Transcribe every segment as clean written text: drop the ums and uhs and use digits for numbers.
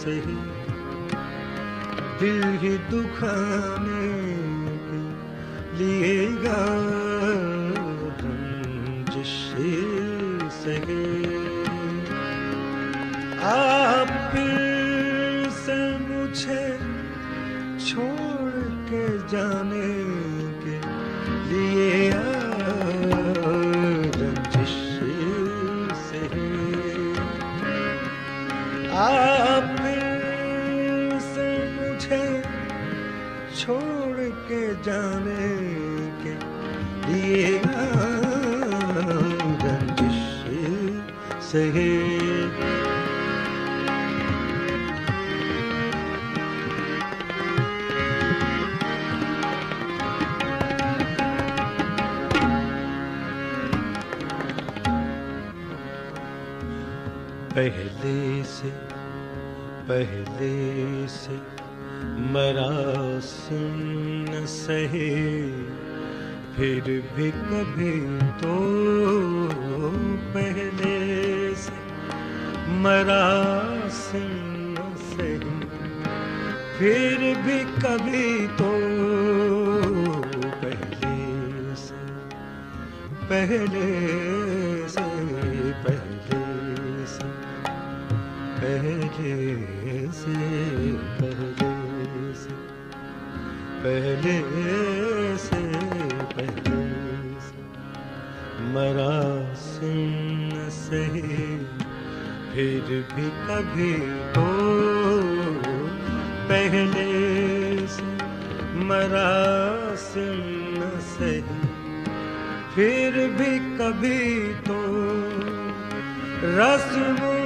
सही दिल ही दुखाने के लिए रंजिश सही। आप फिर से मुझे छोड़ के जाने के लिए रंजिश सही। आप फिर से मुझे छोड़ के जाने के लिए रंजिश सही। पहले से मरासिम न सहे फिर भी कभी तो पहले से मरासिम न सहे फिर भी कभी तो पहले से पहले से मरासिम न सहे फिर भी कभी तो पहले से मरासिम न सहे फिर भी कभी तो रस्मों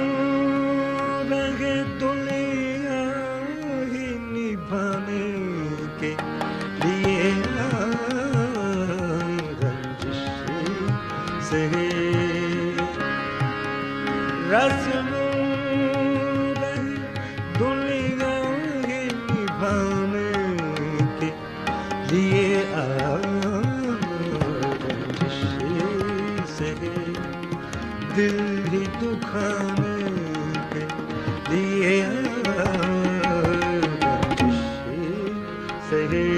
रंगे दुनिया ही निभाने के लिए रंजिश सही। रस्मों रंगे दुनिया ही निभाने के लिए रंजिश सही दिल ही दुखाने लिए रंजिश सही।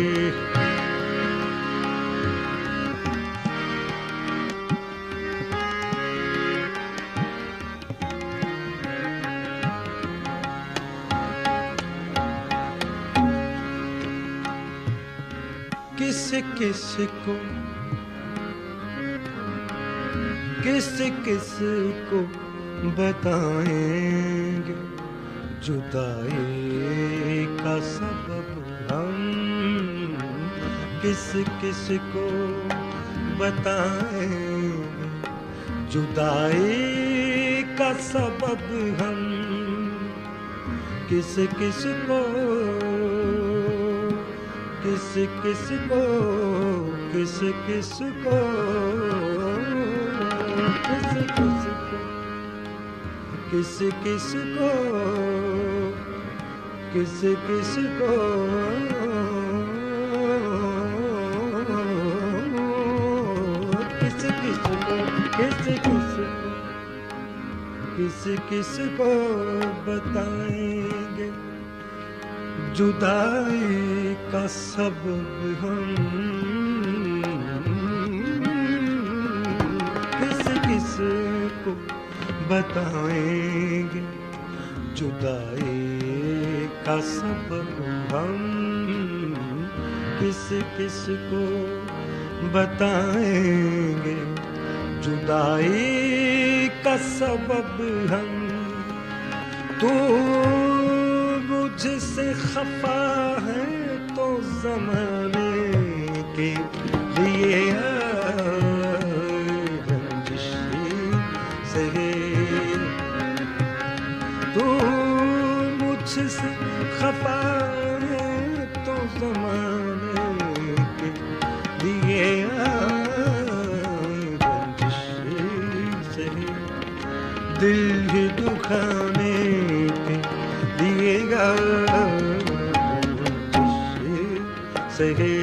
किस को बताएंगे जुदाई का सबब हम। किस को बताएंगे जुदाई का सबब हम। किस को बताएंगे जुदाई का सबब हम। किस को बताएंगे जुदाई का सबब हम। किस को बताएंगे जुदाई का सबब हम। तू मुझसे खफा है तो ज़माने के लिए रंजिश सही। तू मुझसे खफा है तो ज़माने के लिए रंजिश सही दिल ही दुखाने के लिए रंजिश सही।